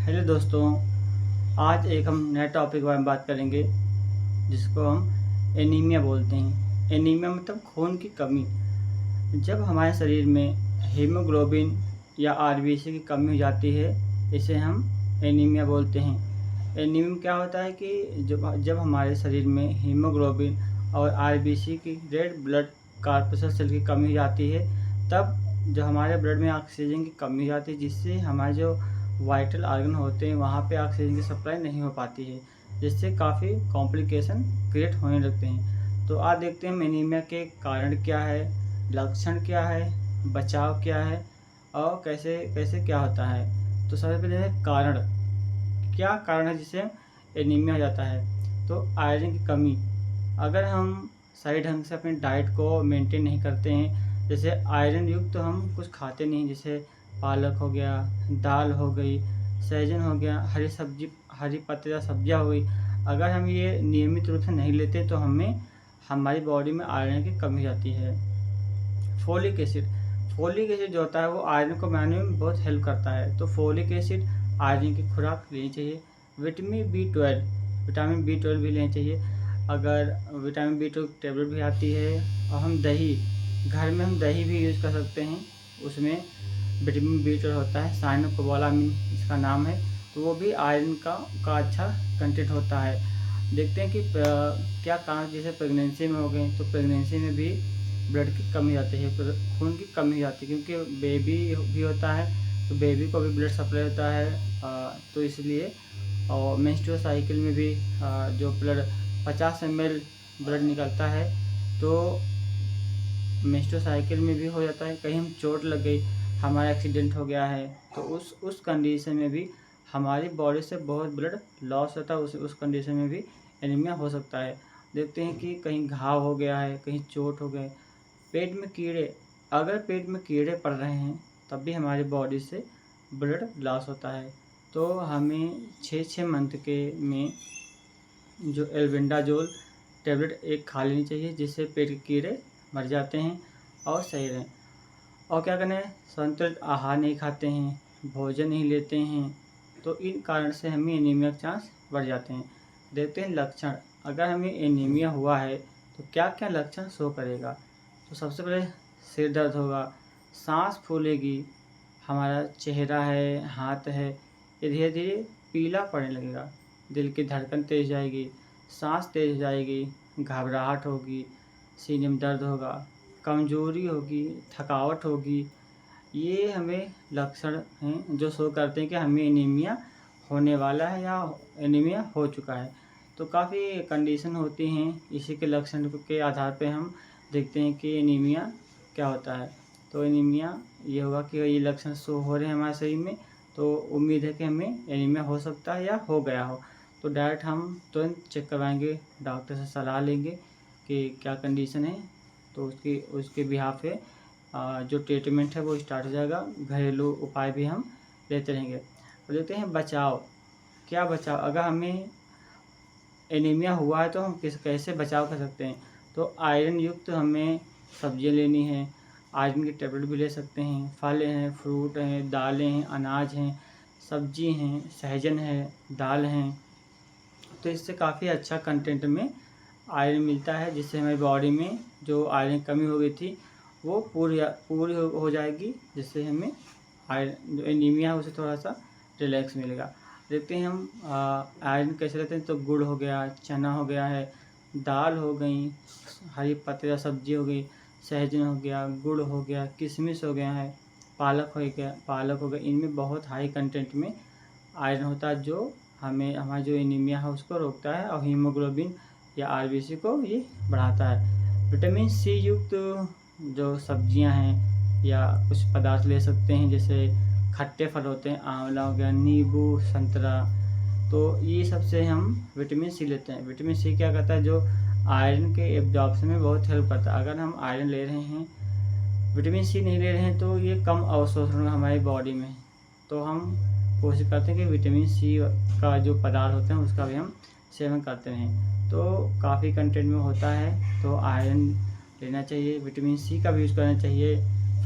Hello दोस्तों, आज एक हम नए टॉपिक के बारे में बात करेंगे जिसको हम एनीमिया बोलते हैं। एनीमिया मतलब खून की कमी। जब हमारे शरीर में हीमोग्लोबिन या आरबीसी की कमी हो जाती है, इसे हम एनीमिया बोलते हैं। एनीमिया क्या होता है कि जब जब हमारे शरीर में हीमोग्लोबिन और आरबीसी की रेड ब्लड कॉर्पसल सेल की कमी हो जाती है, तब जो हमारे ब्लड में ऑक्सीजन की कमी हो जाती है, जिससे हमारे जो वाइटल ऑर्गन होते हैं वहाँ पे ऑक्सीजन की सप्लाई नहीं हो पाती है, जिससे काफ़ी कॉम्प्लिकेशन क्रिएट होने लगते हैं। तो आज देखते हैं एनीमिया के कारण क्या है, लक्षण क्या है, बचाव क्या है और कैसे कैसे क्या होता है। तो सबसे पहले है कारण। क्या कारण है जिससे एनीमिया हो जाता है? तो आयरन की कमी। अगर हम सही ढंग से अपनी डाइट को मेंटेन नहीं करते हैं, जैसे आयरन युक्त तो हम कुछ खाते नहीं, जैसे पालक हो गया, दाल हो गई, सहजन हो गया, हरी पत्तेदार सब्जियां हो गई। अगर हम ये नियमित रूप से नहीं लेते तो हमारी बॉडी में आयरन की कमी हो जाती है। Folic acid. फोलिक एसिड जो होता है वो आयरन को बनाने में बहुत हेल्प करता है। तो फोलिक एसिड आयरन की खुराक लेनी चाहिए। विटामिन बी ट्वेल्व भी लेनी चाहिए। अगर विटामिन बी ट्वेल्व टेबलेट भी आती है, और हम घर में हम दही भी यूज़ कर सकते हैं। उसमें विटामिन बी ट्वेल्व होता है, साइनोकोबालामिन इसका नाम है। तो वो भी आयरन का अच्छा कंटेंट होता है। देखते हैं कि क्या कारण, जैसे प्रेगनेंसी में हो गए तो प्रेगनेंसी में भी ब्लड की कमी आती है, खून की कमी आती है, क्योंकि बेबी भी होता है तो बेबी को भी ब्लड सप्लाई होता है। तो इसलिए और मेंस्ट्रुअल साइकिल में भी जो ब्लड 50 ml ब्लड निकलता है, तो मेंस्ट्रुअल साइकिल में भी हो जाता है। कहीं हम चोट लग गई, हमारा एक्सीडेंट हो गया है, तो उस कंडीशन में भी हमारी बॉडी से बहुत ब्लड लॉस होता है। उस कंडीशन में भी एनीमिया हो सकता है। देखते हैं कि कहीं घाव हो गया है, कहीं चोट हो गए, पेट में कीड़े। अगर पेट में कीड़े पड़ रहे हैं तब भी हमारी बॉडी से ब्लड लॉस होता है। तो हमें 6 मंथ के में जो एल्बेंडाजोल टैबलेट एक खा लेनी चाहिए, जिससे पेट के कीड़े मर जाते हैं और सही रहें। और क्या करें, संतुलित आहार नहीं खाते हैं, भोजन नहीं लेते हैं, तो इन कारण से हमें एनीमिया के चांस बढ़ जाते हैं। देखते हैं लक्षण। अगर हमें एनीमिया हुआ है तो क्या क्या लक्षण शो करेगा? तो सबसे पहले सिर दर्द होगा, सांस फूलेगी, हमारा चेहरा है, हाथ है, ये धीरे धीरे पीला पड़ने लगेगा, दिल की धड़कन तेज जाएगी, सांस तेज जाएगी, घबराहट होगी, सीने में दर्द होगा, कमजोरी होगी, थकावट होगी। ये हमें लक्षण हैं जो शो करते हैं कि हमें एनीमिया होने वाला है या एनीमिया हो चुका है। तो काफ़ी कंडीशन होती हैं, इसी के लक्षण के आधार पे हम देखते हैं कि एनीमिया क्या होता है। तो एनीमिया ये होगा कि ये लक्षण शो हो रहे हैं हमारे शरीर में, तो उम्मीद है कि हमें एनीमिया हो सकता है या हो गया हो। तो डायरेक्ट हम तुरंत चेक करवाएंगे, डॉक्टर से सलाह लेंगे कि क्या कंडीशन है, तो उसके बिहाफ पे जो ट्रीटमेंट है वो स्टार्ट हो जाएगा। घरेलू उपाय भी हम लेते रहेंगे। और देखते हैं बचाव। क्या बचाव, अगर हमें एनीमिया हुआ है तो हम कैसे बचाव कर सकते हैं? तो आयरन युक्त हमें सब्जियां लेनी है, आयरन की टेबलेट भी ले सकते हैं, फल हैं, फ्रूट हैं, दालें हैं, अनाज हैं, सब्जी हैं, सहजन है, दाल हैं। तो इससे काफ़ी अच्छा कंटेंट में आयरन मिलता है, जिससे हमारी बॉडी में जो आयरन की कमी हो गई थी वो पूरी हो जाएगी, जिससे हमें आयरन जो एनीमिया है उसे थोड़ा सा रिलैक्स मिलेगा। देखते हैं हम आयरन कैसे लेते हैं। तो गुड़ हो गया, चना हो गया है, दाल हो गई, हरी पत्तेदार सब्जी हो गई, सहजन हो गया, गुड़ हो गया, किशमिश हो गया है, पालक हो गया। इनमें बहुत हाई कंटेंट में आयरन होता है, जो हमारा जो एनीमिया है उसको रोकता है और हीमोग्लोबिन या आरबीसी को ये बढ़ाता है। विटामिन सी युक्त जो सब्जियां हैं या कुछ पदार्थ ले सकते हैं, जैसे खट्टे फल होते हैं, आंवला हो गया, नींबू, संतरा। तो ये सबसे हम विटामिन सी लेते हैं। विटामिन सी क्या करता है, जो आयरन के एब्जॉर्प्शन में बहुत हेल्प करता है। अगर हम आयरन ले रहे हैं, विटामिन सी नहीं ले रहे हैं, तो ये कम अवशोषण होगा हमारी बॉडी में। तो हम कोशिश करते हैं कि विटामिन सी का जो पदार्थ होते हैं उसका भी हम सेवन करते रहें। तो काफ़ी कंटेंट में होता है, तो आयरन लेना चाहिए, विटामिन सी का भी यूज़ करना चाहिए,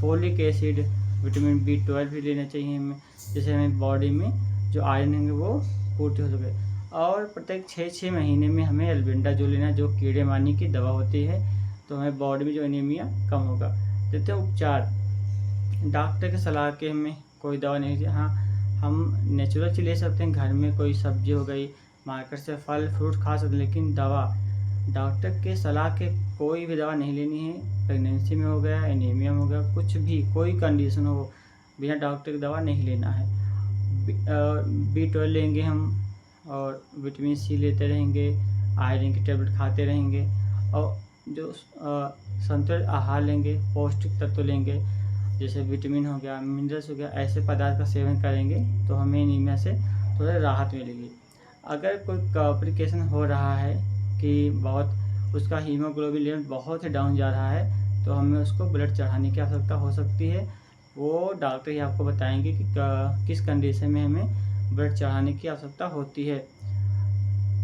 folic acid, vitamin B twelve भी लेना चाहिए हमें, जिससे हमें बॉडी में जो आयरन है वो पूर्ति हो सके। और प्रत्येक 6-6 महीने में हमें एल्बेंडाजोल लेना, जो कीड़े मारने की दवा होती है, तो हमें बॉडी में जो एनीमिया कम होगा। द्वितीय उपचार, डॉक्टर की सलाह के हमें कोई दवा नहीं, हाँ हम नेचुरल चीज़ ले सकते हैं, घर में कोई सब्जी हो गई, मार्केट से फल फ्रूट खा सकते हैं, लेकिन दवा डॉक्टर के सलाह के कोई भी दवा नहीं लेनी है। प्रेगनेंसी में हो गया, एनीमिया में हो गया, कुछ भी कोई कंडीशन हो, बिना डॉक्टर की दवा नहीं लेना है। B12 लेंगे हम, और विटामिन सी लेते रहेंगे, आयरन की टेबलेट खाते रहेंगे, और जो संतुलित आहार लेंगे, पौष्टिक तत्व लेंगे, जैसे विटामिन हो गया, मिनरल्स हो गया, ऐसे पदार्थ का सेवन करेंगे तो हमें एनीमिया से थोड़ा राहत मिलेगी। अगर कोई कॉम्प्लिकेशन हो रहा है कि बहुत उसका हीमोग्लोबिन लेवल बहुत ही डाउन जा रहा है, तो हमें उसको ब्लड चढ़ाने की आवश्यकता हो सकती है। वो डॉक्टर ही आपको बताएंगे कि किस कंडीशन में हमें ब्लड चढ़ाने की आवश्यकता होती है।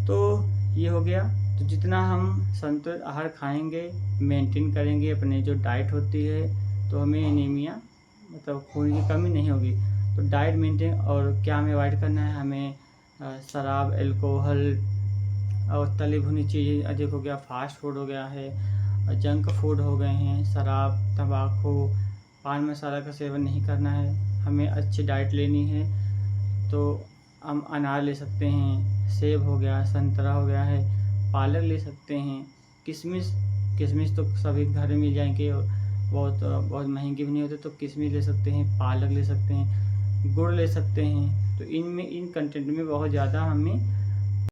तो ये हो गया। तो जितना हम संतुलित आहार खाएंगे, मेंटेन करेंगे अपनी जो डाइट होती है, तो हमें एनीमिया मतलब खून की कमी नहीं होगी। तो डाइट मेंटेन, और क्या हमें अवॉइड करना है, हमें शराब, अल्कोहल और तली भुनी चीज़ें अधिक हो गया, फास्ट फूड हो गया है, जंक फूड हो गए हैं, शराब, तंबाकू, पान मसाला का सेवन नहीं करना है। हमें अच्छी डाइट लेनी है, तो हम अनार ले सकते हैं, सेब हो गया, संतरा हो गया है, पालक ले सकते हैं, किशमिश, किशमिश तो सभी घर में मिल जाएंगे और बहुत बहुत महंगी भी नहीं होती, तो किशमिश ले सकते हैं, पालक ले सकते हैं, गुड़ ले सकते हैं। तो इनमें इन कंटेंट में बहुत ज़्यादा हमें